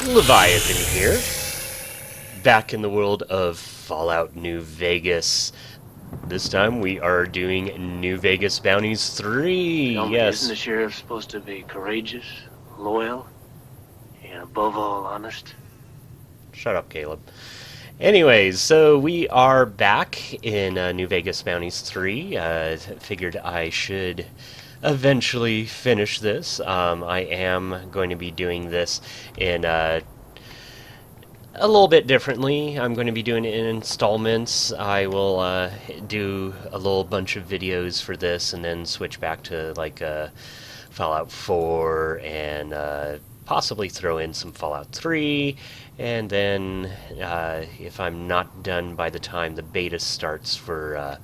Leviathan here, back in the world of Fallout New Vegas. This time we are doing New Vegas Bounties 3, Tell me, isn't the yes. sheriff supposed to be courageous, loyal, and above all honest? Shut up, Caleb. Anyways, so we are back in New Vegas Bounties 3. Figured I should eventually finish this. I am going to be doing this in a little bit differently. I'm going to be doing it in installments. I will do a little bunch of videos for this and then switch back to like Fallout 4 and possibly throw in some Fallout 3. And then if I'm not done by the time the beta starts for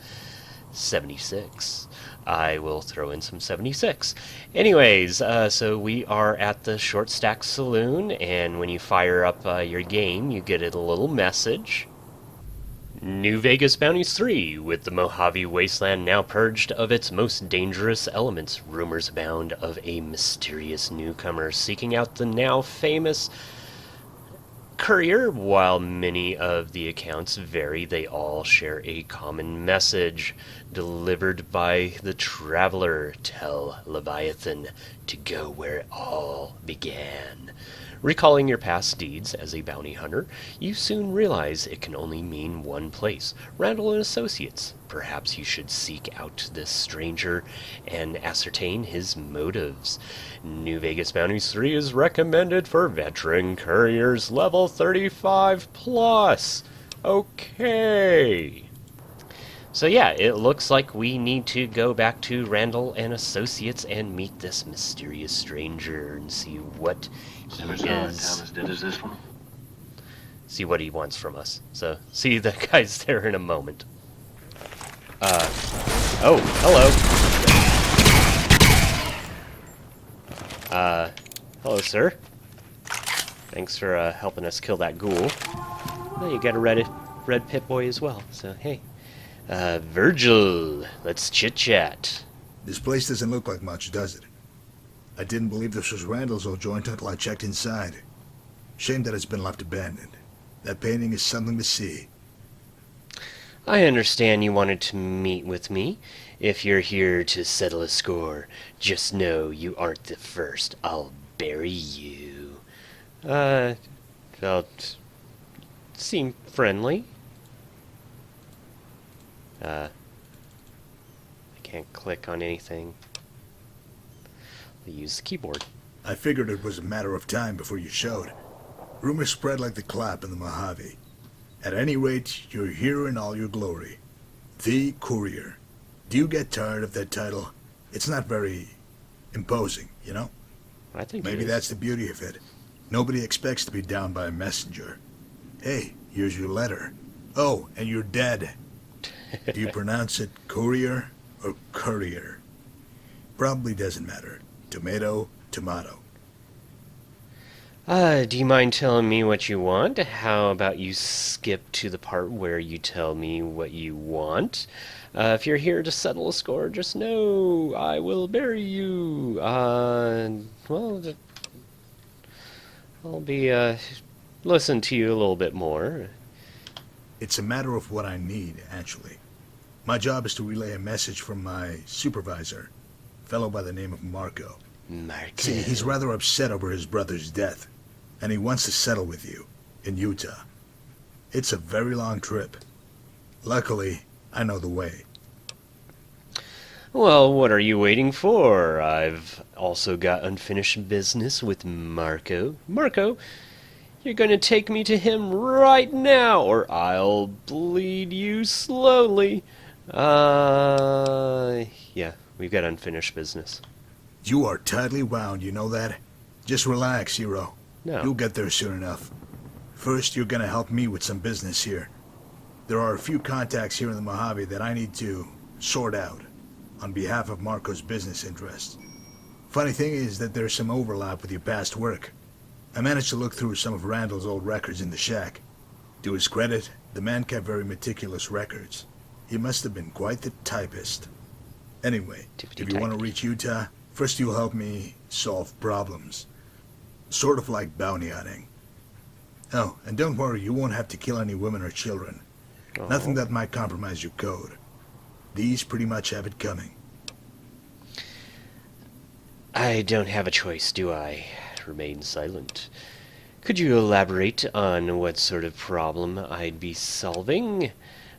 76, I will throw in some 76. Anyways, so we are at the Short Stack Saloon, and when you fire up your game, you get a little message. New Vegas Bounties 3, with the Mojave Wasteland now purged of its most dangerous elements, rumors abound of a mysterious newcomer seeking out the now famous Courier. While many of the accounts vary, they all share a common message delivered by the traveler. Tell Leviathan to go where it all began. Recalling your past deeds as a bounty hunter, you soon realize it can only mean one place, Randall and Associates. Perhaps you should seek out this stranger and ascertain his motives. New Vegas Bounties 3 is recommended for veteran couriers level 35 plus. Okay. So yeah, it looks like we need to go back to Randall and Associates and meet this mysterious stranger and see what he Never saw a town is. as dead as this one. See what he wants from us. So, see the guys there in a moment. Oh, hello. Hello, sir. Thanks for helping us kill that ghoul. Oh, you got a red Pip-Boy as well, so hey. Virgil, let's chit-chat. This place doesn't look like much, does it? I didn't believe this was Randall's old joint until I checked inside. Shame that it's been left abandoned. That painting is something to see. I understand you wanted to meet with me. If you're here to settle a score, just know you aren't the first. I'll bury you. Felt... seem friendly. I can't click on anything. I'll use the keyboard. I figured it was a matter of time before you showed. Rumors spread like the clap in the Mojave. At any rate, you're here in all your glory. The Courier. Do you get tired of that title? It's not very imposing, you know? I think Maybe that's the beauty of it. Nobody expects to be downed by a messenger. Hey, here's your letter. Oh, and you're dead. Do you pronounce it courier or courier? Probably doesn't matter. Tomato, tomato. Do you mind telling me what you want? How about you skip to the part where you tell me what you want? If you're here to settle a score, just know I will bury you. Well, I'll be, listen to you a little bit more. It's a matter of what I need, actually. My job is to relay a message from my supervisor, a fellow by the name of Marco. Marco. See, he's rather upset over his brother's death, and he wants to settle with you, in Utah. It's a very long trip. Luckily, I know the way. Well, what are you waiting for? I've also got unfinished business with Marco. Marco, you're going to take me to him right now, or I'll bleed you slowly. Yeah, we've got unfinished business. You are tightly wound, you know that? Just relax, hero. No. You'll get there soon enough. First, you're gonna help me with some business here. There are a few contacts here in the Mojave that I need to sort out on behalf of Marco's business interests. Funny thing is that there's some overlap with your past work. I managed to look through some of Randall's old records in the shack. To his credit, the man kept very meticulous records. He must have been quite the typist. Anyway, if you want to reach Utah, first you'll help me solve problems. Sort of like bounty hunting. Oh, and don't worry, you won't have to kill any women or children. Nothing Oh. that might compromise your code. These pretty much have it coming. I don't have a choice, do I? Remain silent. Could you elaborate on what sort of problem I'd be solving?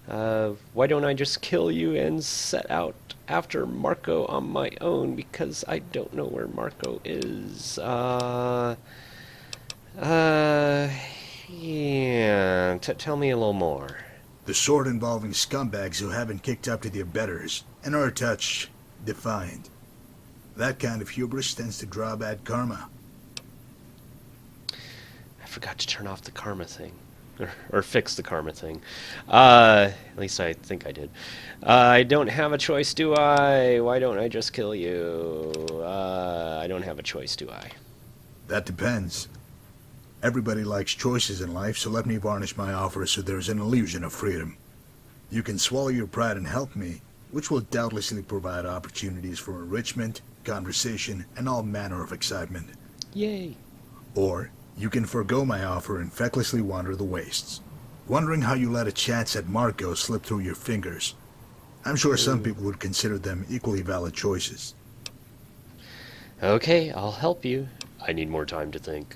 Why don't I just kill you and set out after Marco on my own, because I don't know where Marco is. Yeah, tell me a little more. The sort involving scumbags who haven't kicked up to their betters and are a touch defiant. That kind of hubris tends to draw bad karma. I forgot to turn off the karma thing. Or fix the karma thing. At least I think I did. I don't have a choice, do I? Why don't I just kill you? I don't have a choice, do I? That depends. Everybody likes choices in life, so let me varnish my offer so there's an illusion of freedom. You can swallow your pride and help me, which will doubtlessly provide opportunities for enrichment, conversation, and all manner of excitement. Yay. Or you can forgo my offer and fecklessly wander the wastes, wondering how you let a chance at Marco slip through your fingers. I'm sure some people would consider them equally valid choices. Okay, I'll help you. I need more time to think.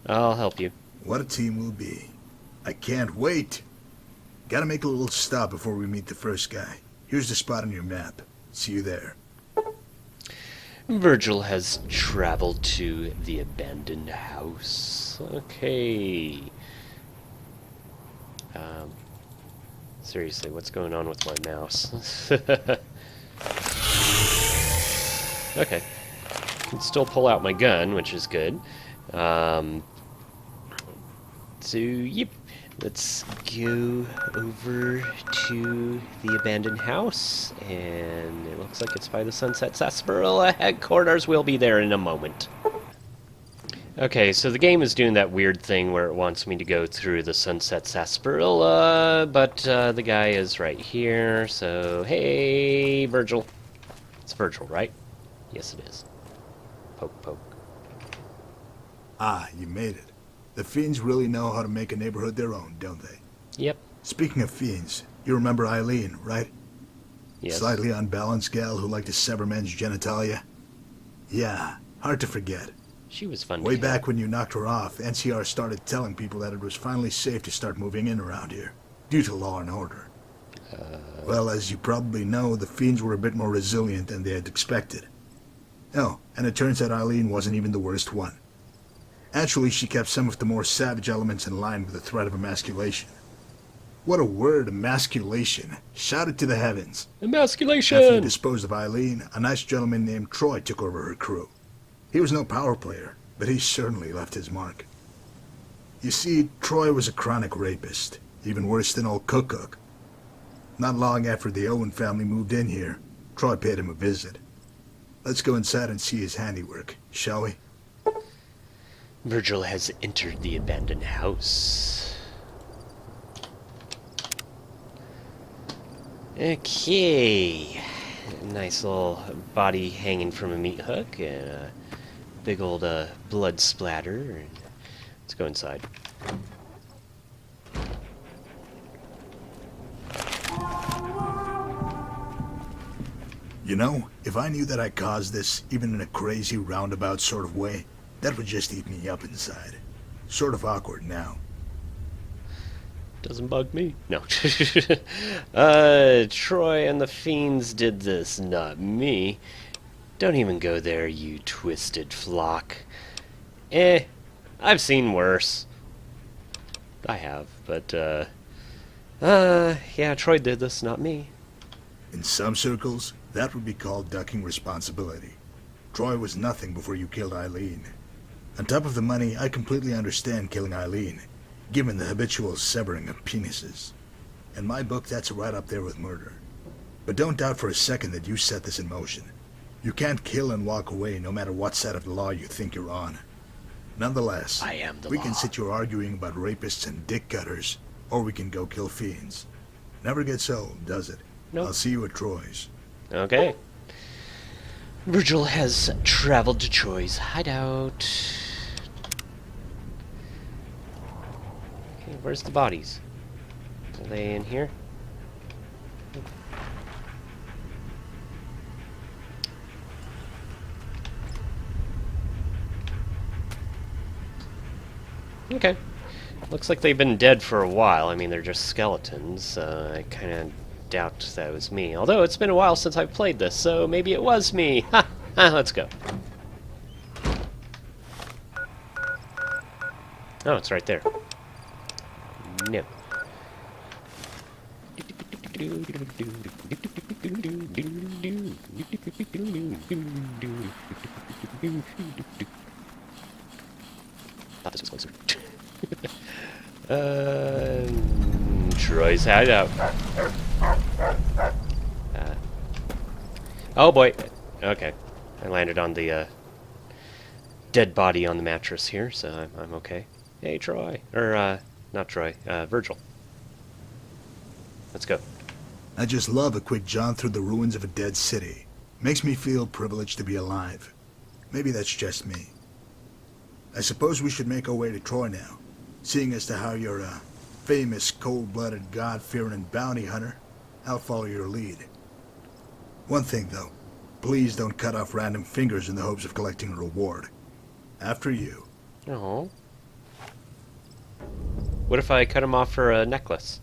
I'll help you. What a team we'll be. I can't wait. Gotta make a little stop before we meet the first guy. Here's the spot on your map. See you there. Virgil has traveled to the abandoned house. Okay. Seriously, what's going on with my mouse? Okay. Can still pull out my gun, which is good. So, yep. Let's go over to the abandoned house, and it looks like it's by the Sunset Sarsaparilla headquarters. We'll be there in a moment. Okay, so the game is doing that weird thing where it wants me to go through the Sunset Sarsaparilla, but the guy is right here, so hey, Virgil. It's Virgil, right? Yes, it is. Poke, poke. Ah, you made it. The fiends really know how to make a neighborhood their own, don't they? Yep. Speaking of fiends, you remember Eileen, right? Yes. Slightly unbalanced gal who liked to sever men's genitalia? Yeah, hard to forget. She was fun Way to back hit. when you knocked her off, NCR started telling people that it was finally safe to start moving in around here, due to law and order. Well, as you probably know, the fiends were a bit more resilient than they had expected. Oh, and it turns out Eileen wasn't even the worst one. Actually, she kept some of the more savage elements in line with the threat of emasculation. What a word, emasculation. Shout it to the heavens. Emasculation! After you disposed of Eileen, a nice gentleman named Troy took over her crew. He was no power player, but he certainly left his mark. You see, Troy was a chronic rapist, even worse than old Cook. Not long after the Owen family moved in here, Troy paid him a visit. Let's go inside and see his handiwork, shall we? Virgil has entered the abandoned house. Okay. Nice little body hanging from a meat hook and a big old blood splatter. Let's go inside. You know, if I knew that I caused this, even in a crazy roundabout sort of way, that would just eat me up inside. Sort of awkward now. Doesn't bug me. No. Troy and the fiends did this, not me. Don't even go there, you twisted flock. I've seen worse. I have, but, yeah, Troy did this, not me. In some circles, that would be called ducking responsibility. Troy was nothing before you killed Eileen. On top of the money, I completely understand killing Eileen, given the habitual severing of penises. In my book, that's right up there with murder. But don't doubt for a second that you set this in motion. You can't kill and walk away no matter what side of the law you think you're on. Nonetheless, I am the we law. can sit here arguing about rapists and dick cutters, or we can go kill fiends. Never gets old, does it? Nope. I'll see you at Troy's. Okay. Virgil has traveled to Troy's hideout. Okay, where's the bodies? Are they in here? Okay. Looks like they've been dead for a while. I mean, they're just skeletons. I kind of doubt that was me. Although it's been a while since I've played this, so maybe it was me. Ha! Let's go. Oh, it's right there. No. Thought this was closer. Troy's hideout. Oh boy. Okay. I landed on the dead body on the mattress here, so I'm okay. Hey, Troy. Or, not Troy. Virgil. Let's go. I just love a quick jaunt through the ruins of a dead city. Makes me feel privileged to be alive. Maybe that's just me. I suppose we should make our way to Troy now, seeing as to how you're a famous, cold-blooded, God-fearing bounty hunter. I'll follow your lead. One thing, though. Please don't cut off random fingers in the hopes of collecting a reward. After you. Oh. What if I cut him off for a necklace?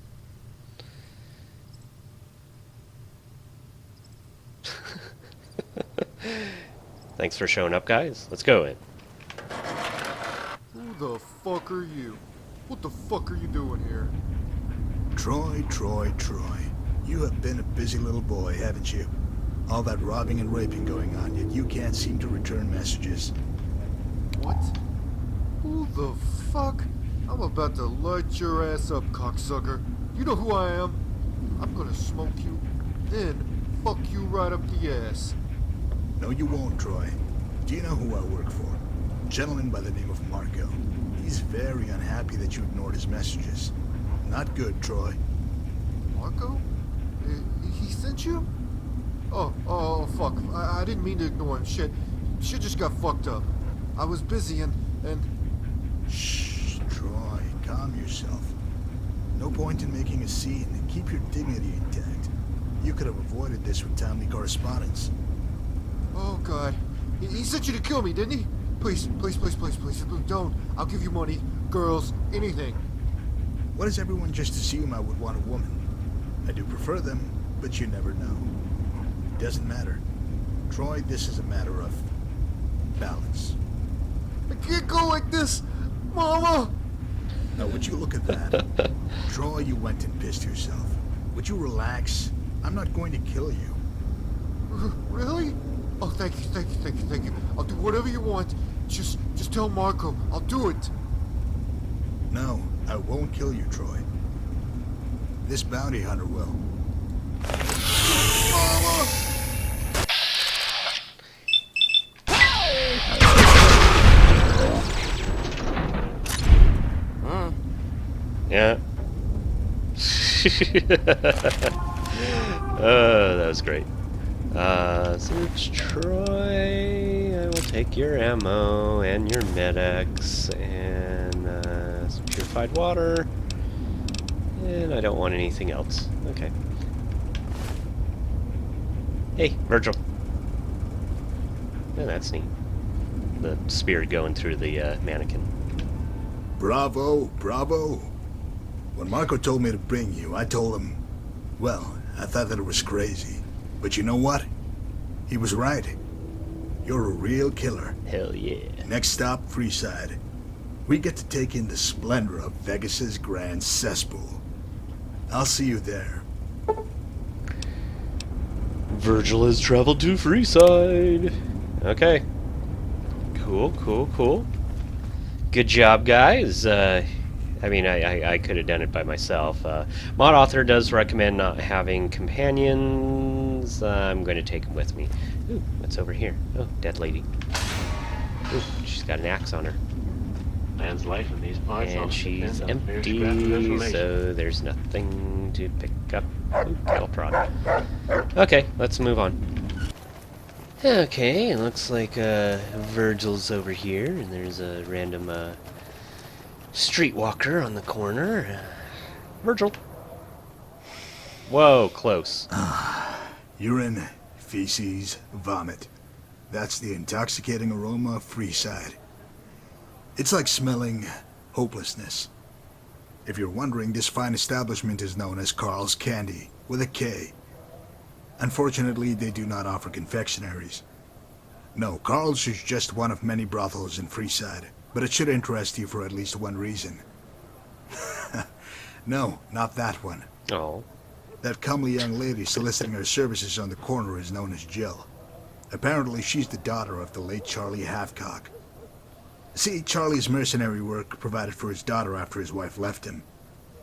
Thanks for showing up, guys. Let's go in. Who the fuck are you? What the fuck are you doing here? Troy. You have been a busy little boy, haven't you? All that robbing and raping going on, yet you can't seem to return messages. What? Who the fuck? I'm about to light your ass up, cocksucker. You know who I am? I'm gonna smoke you, then fuck you right up the ass. No, you won't, Troy. Do you know who I work for? A gentleman by the name of Marco. He's very unhappy that you ignored his messages. Not good, Troy. Marco? He sent you? Oh, fuck. I didn't mean to ignore him. Shit just got fucked up. I was busy and... Shh, Troy, calm yourself. No point in making a scene. Keep your dignity intact. You could have avoided this with timely correspondence. Oh, God. He sent you to kill me, didn't he? Please, don't. I'll give you money, girls, anything. Why does everyone just assume I would want a woman? I do prefer them, but you never know. Doesn't matter. Troy, this is a matter of balance. I can't go like this, Mama! Now, would you look at that? Troy, you went and pissed yourself. Would you relax? I'm not going to kill you. Really? Oh, thank you. I'll do whatever you want. Just tell Marco. I'll do it. No, I won't kill you, Troy. This bounty hunter will. Mama! Yeah. Oh, that was great. Search Troy. I will take your ammo and your med-X and some purified water. And I don't want anything else. Okay. Hey, Virgil. Oh, that's neat. The spear going through the mannequin. Bravo. When Marco told me to bring you, I told him, well, I thought that it was crazy. But you know what? He was right. You're a real killer. Hell yeah. Next stop, Freeside. We get to take in the splendor of Vegas's grand cesspool. I'll see you there. Virgil has traveled to Freeside. Okay. Cool. Good job, guys. I mean, I could have done it by myself. Mod author does recommend not having companions. I'm going to take them with me. Ooh, what's over here? Oh, dead lady. Ooh, she's got an axe on her. Man's life in these parts. And she's empty, so there's nothing to pick up. Ooh, cattle prod. Okay, let's move on. Okay, it looks like Virgil's over here, and there's a random streetwalker on the corner. Virgil. Whoa, close. Urine, feces, vomit. That's the intoxicating aroma of Freeside. It's like smelling hopelessness. If you're wondering, this fine establishment is known as Carl's Candy, with a K. Unfortunately, they do not offer confectionaries. No, Carl's is just one of many brothels in Freeside, but it should interest you for at least one reason. No, not that one. Oh. That comely young lady soliciting her services on the corner is known as Jill. Apparently, she's the daughter of the late Charlie Halfcock. See, Charlie's mercenary work provided for his daughter after his wife left him.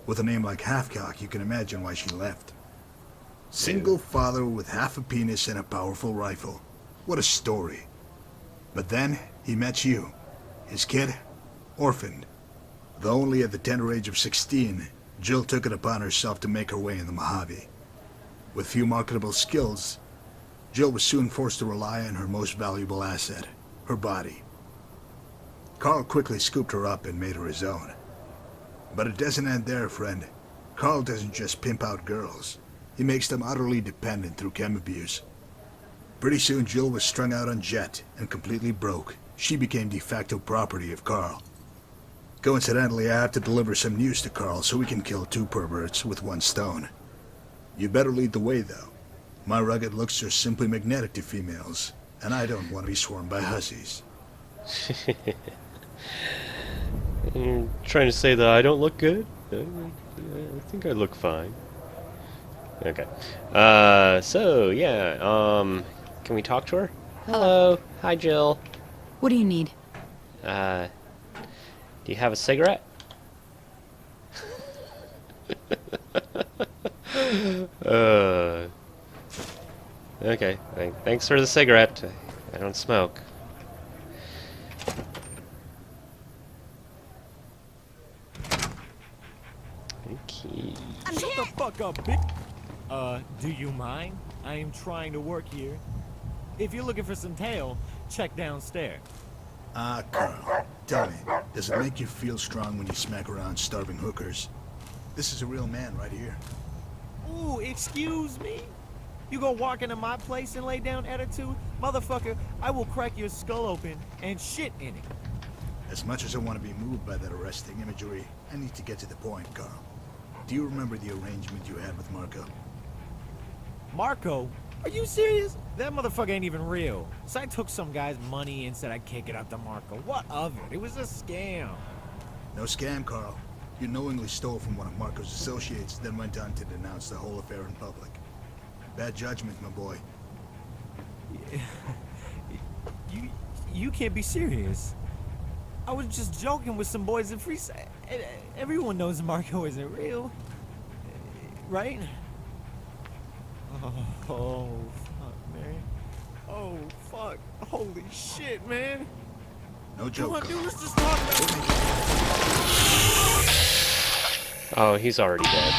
With a name like Halfcock, you can imagine why she left. Single father with half a penis and a powerful rifle. What a story. But then, he met you. His kid, orphaned. Though only at the tender age of 16, Jill took it upon herself to make her way in the Mojave. With few marketable skills, Jill was soon forced to rely on her most valuable asset, her body. Carl quickly scooped her up and made her his own. But it doesn't end there, friend. Carl doesn't just pimp out girls. He makes them utterly dependent through chem abuse. Pretty soon Jill was strung out on jet and completely broke. She became de facto property of Carl. Coincidentally, I have to deliver some news to Carl so we can kill two perverts with one stone. You better lead the way, though. My rugged looks are simply magnetic to females, and I don't want to be swarmed by hussies. You're trying to say that I don't look good? I think I look fine. Okay. So, yeah, can we talk to her? Hello. Hi, Jill. What do you need? Do you have a cigarette? Okay. Thanks for the cigarette. I don't smoke. Okay. Shut the fuck up, bitch. Do you mind? I am trying to work here. If you're looking for some tail, check downstairs. Carl, tell me, does it make you feel strong when you smack around starving hookers? This is a real man right here. Ooh, excuse me? You go walk into my place and lay down attitude? Motherfucker, I will crack your skull open and shit in it. As much as I want to be moved by that arresting imagery, I need to get to the point, Carl. Do you remember the arrangement you had with Marco? Marco? Are you serious? That motherfucker ain't even real. So I took some guy's money and said I'd kick it up to Marco. What of it? It was a scam. No scam, Carl. You knowingly stole from one of Marco's associates, then went on to denounce the whole affair in public. Bad judgment, my boy. You can't be serious. I was just joking with some boys in Freeside. Everyone knows Marco isn't real. Right? Oh, fuck, man. Oh, fuck. Holy shit, man. No joke, Come on, Carl. dude, let's just talk about it. Oh, he's already dead.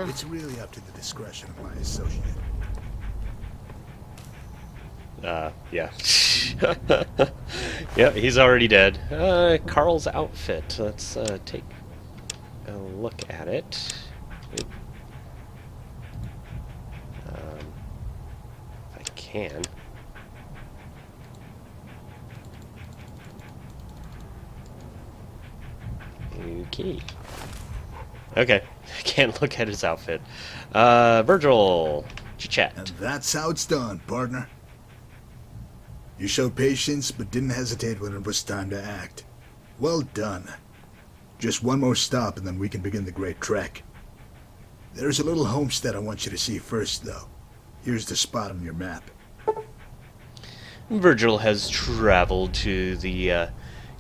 It's really up to the discretion of my associate. Yeah. Yeah, he's already dead. Carl's outfit. Let's take a look at it. If I can. Okay. I can't look at his outfit. Virgil, chit-chat. And that's how it's done, partner. You showed patience, but didn't hesitate when it was time to act. Well done. Just one more stop, and then we can begin the great trek. There's a little homestead I want you to see first, though. Here's the spot on your map. Virgil has traveled to the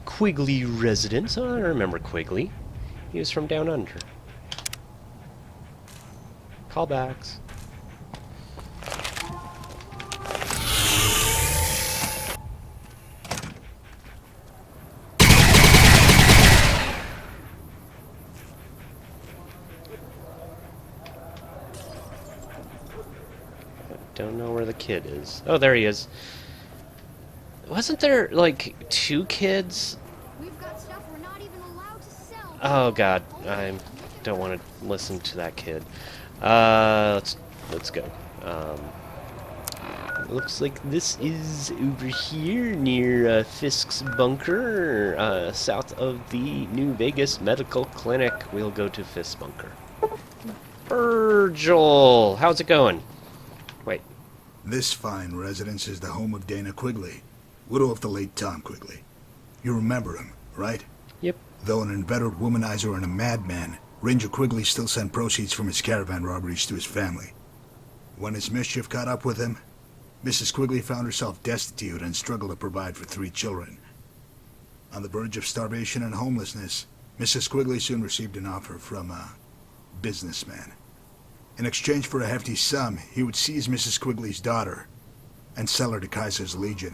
Quigley residence. Oh, I remember Quigley. He was from down under. Callbacks. Don't know where the kid is. Oh, there he is. Wasn't there, like, two kids? We've got stuff we're not even allowed Oh God, I don't want to listen to that kid. Let's go. Looks like this is over here near Fisk's bunker, south of the New Vegas Medical Clinic. We'll go to Fisk's bunker. Virgil, how's it going? Wait. This fine residence is the home of Dana Quigley, widow of the late Tom Quigley. You remember him, right? Yep. Though an inveterate womanizer and a madman, Ranger Quigley still sent proceeds from his caravan robberies to his family. When his mischief caught up with him, Mrs. Quigley found herself destitute and struggled to provide for 3 children. On the verge of starvation and homelessness, Mrs. Quigley soon received an offer from a businessman. In exchange for a hefty sum, he would seize Mrs. Quigley's daughter and sell her to Kaiser's Legion.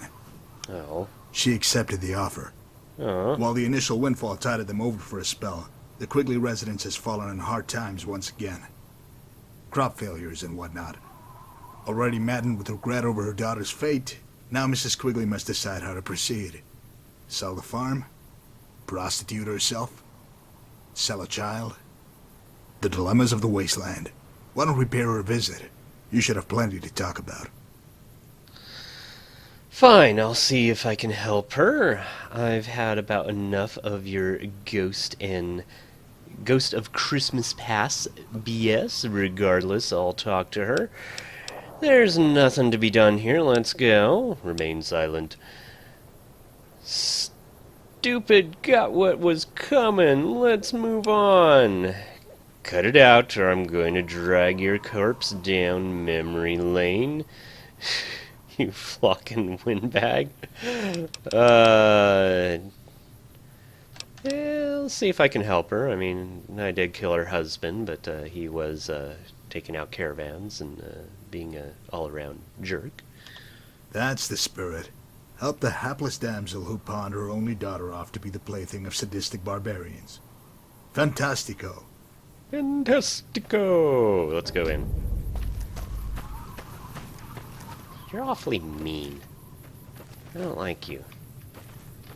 Oh. She accepted the offer. Oh. While the initial windfall tided them over for a spell, the Quigley residence has fallen on hard times once again. Crop failures and whatnot. Already maddened with regret over her daughter's fate, now Mrs. Quigley must decide how to proceed. Sell the farm? Prostitute herself? Sell a child? The dilemmas of the wasteland. Why don't we pay her a visit? You should have plenty to talk about. Fine, I'll see if I can help her. I've had about enough of your Ghost of Christmas Past BS. Regardless, I'll talk to her. There's nothing to be done here. Let's go. Remain silent. Stupid got what was coming. Let's move on. Cut it out, or I'm going to drag your corpse down memory lane. You flocking windbag. I'll see if I can help her. I mean, I did kill her husband, but he was taking out caravans and being an all-around jerk. That's the spirit. Help the hapless damsel who pawned her only daughter off to be the plaything of sadistic barbarians. Fantastico. Fantastico! Let's go in. You're awfully mean. I don't like you.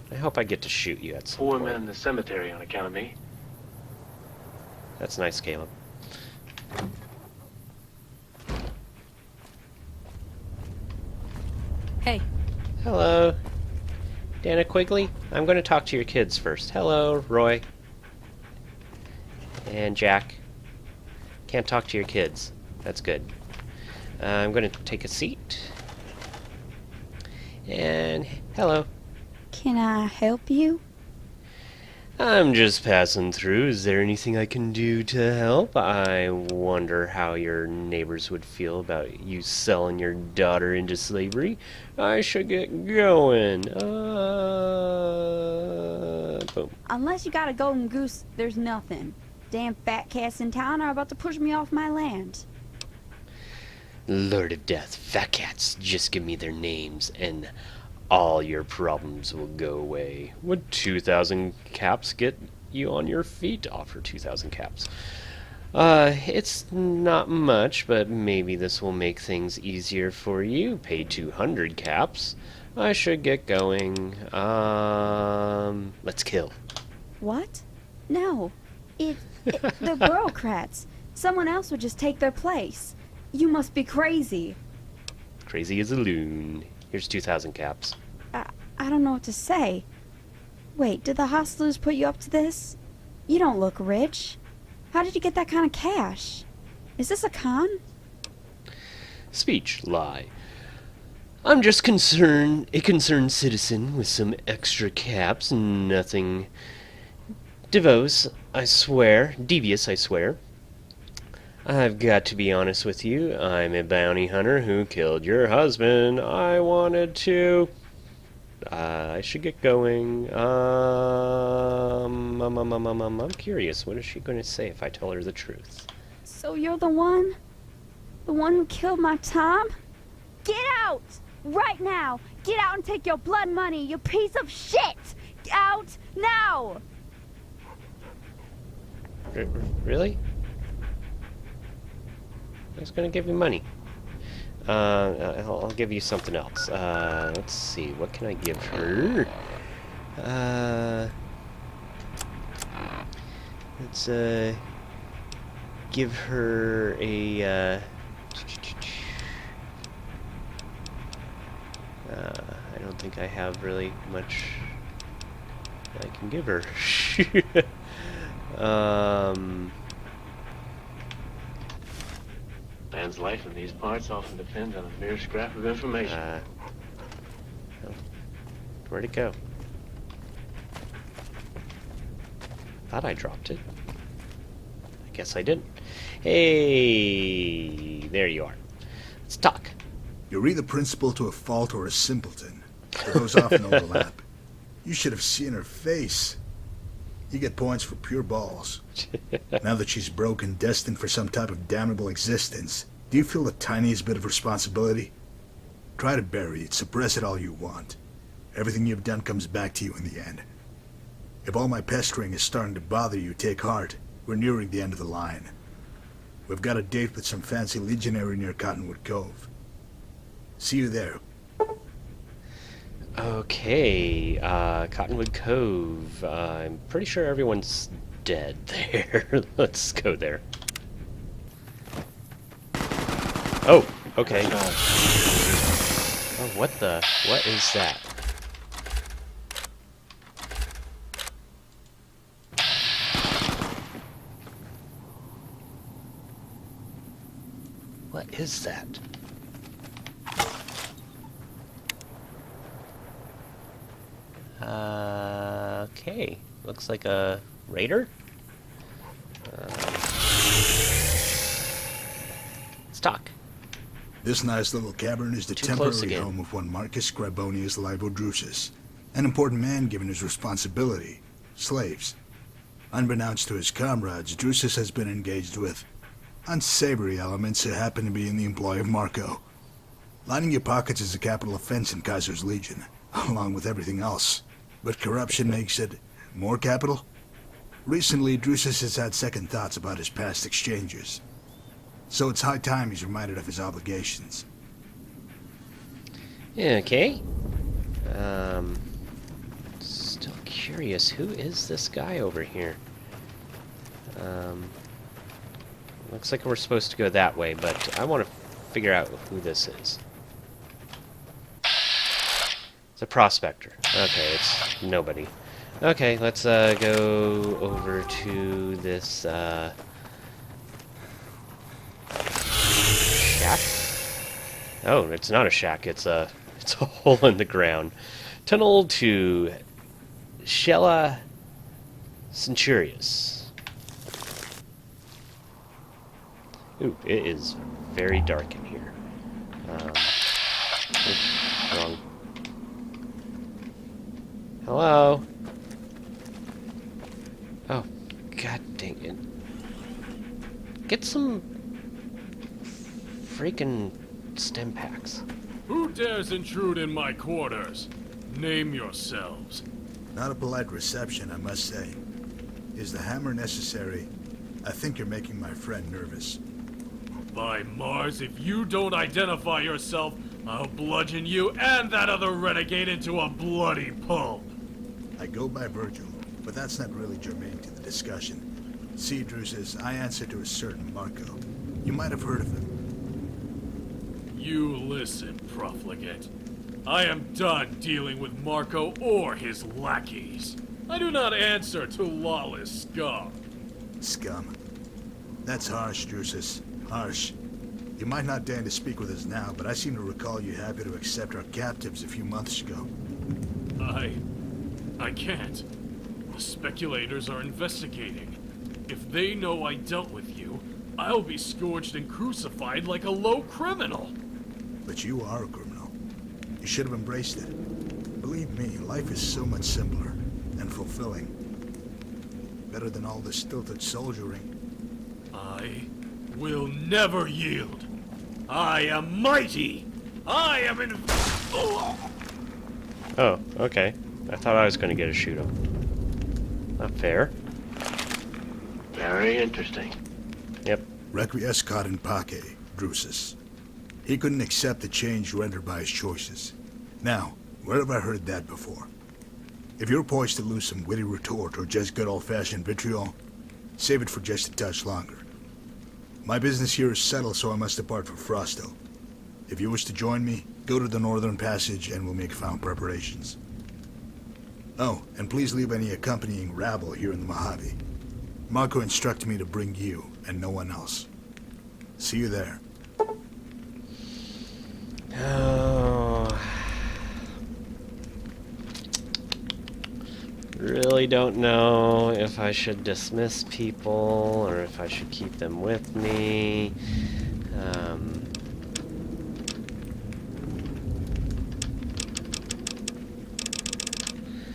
I hope I get to shoot you at some 4 point. men in the cemetery on account of me. That's nice, Caleb. Hey, Hello. Dana Quigley, I'm going to talk to your kids first. Hello, Roy. And Jack. Can't talk to your kids. That's good. I'm going to take a seat. And hello. can I help you? I'm just passing through. Is there anything I can do to help? I wonder how your neighbors would feel about you selling your daughter into slavery. I should get going. Boom. Unless you got a golden goose, there's nothing. Damn fat cats in town are about to push me off my land. Lord of Death, fat cats, just give me their names and all your problems will go away. Would 2,000 caps get you on your feet? Offer 2,000 caps. It's not much, but maybe this will make things easier for you. Pay 200 caps. I should get going. Let's kill. What? No. They're bureaucrats. Someone else would just take their place. You must be crazy. Crazy as a loon. Here's 2,000 caps. I don't know what to say. Wait, did the hustlers put you up to this? You don't look rich. How did you get that kind of cash? Is this a con? Speech, lie. I'm just a concerned citizen with some extra caps, nothing devious, I swear. I've got to be honest with you. I'm a bounty hunter who killed your husband. I wanted to. I should get going. I'm curious. What is she going to say if I tell her the truth? So you're the one? The one who killed my Tom? Get out! Right now! Get out and take your blood money, you piece of shit! Get out now! Really? I was going to give you money. I'll give you something else. Let's see. What can I give her? Let's give her a I don't think I have really much I can give her. Man's life in these parts often depends on a mere scrap of information. Oh, where'd it go? Thought I dropped it. I guess I didn't. Hey, there you are. Let's talk. You're either principal to a fault or a simpleton. Those often overlap. You should have seen her face. You get points for pure balls. Now that she's broken, destined for some type of damnable existence, do you feel the tiniest bit of responsibility? Try to bury it, suppress it all you want. Everything you've done comes back to you in the end. If all my pestering is starting to bother you, take heart. We're nearing the end of the line. We've got a date with some fancy legionary near Cottonwood Cove. See you there. Okay, Cottonwood Cove. I'm pretty sure everyone's dead there. Let's go there. Oh, okay. Oh, what is that? What is that? Okay. Looks like a raider. Let's talk. This nice little cavern is the Too close temporary again. home of one Marcus Scribonius Libodrusus, an important man given his responsibility. Slaves. Unbeknownst to his comrades, Drusus has been engaged with unsavory elements that happen to be in the employ of Marco. Lining your pockets is a capital offense in Kaiser's Legion, along with everything else. But corruption makes it more capital? Recently, Drusus has had second thoughts about his past exchanges. So it's high time he's reminded of his obligations. Okay. Still curious. Who is this guy over here? Looks like we're supposed to go that way, but I want to figure out who this is. It's a prospector. Okay, it's nobody. Okay, let's go over to this shack. Oh, it's not a shack. It's a hole in the ground. Tunnel to Shella Centurius. Ooh, it is very dark in here. Oops, wrong. Hello? Oh, god dang it. Get some freaking stem packs. Who dares intrude in my quarters? Name yourselves. Not a polite reception, I must say. Is the hammer necessary? I think you're making my friend nervous. By Mars, if you don't identify yourself, I'll bludgeon you and that other renegade into a bloody pulp. I go by Virgil, but that's not really germane to the discussion. See, Drusus, I answer to a certain Marco. You might have heard of him. You listen, profligate. I am done dealing with Marco or his lackeys. I do not answer to lawless scum. Scum. That's harsh, Drusus. Harsh. You might not deign to speak with us now, but I seem to recall you happy to accept our captives a few months ago. I can't. The speculators are investigating. If they know I dealt with you, I'll be scourged and crucified like a low criminal. But you are a criminal. You should have embraced it. Believe me, life is so much simpler and fulfilling. Better than all this stilted soldiering. I will never yield. I am mighty. I am in... Oh, okay. I thought I was going to get a shoot him. Not fair. Very interesting. Yep. Requiescat in pace, Drusus. He couldn't accept the change rendered by his choices. Now, where have I heard that before? If you're poised to lose some witty retort or just good old-fashioned vitriol, Save it for just a touch longer. My business here is settled, so I must depart for Frostville. If you wish to join me, go to the Northern Passage and we'll make final preparations. Oh, and please leave any accompanying rabble here in the Mojave. Marco instructed me to bring you and no one else. See you there. Oh. Really don't know if I should dismiss people or if I should keep them with me.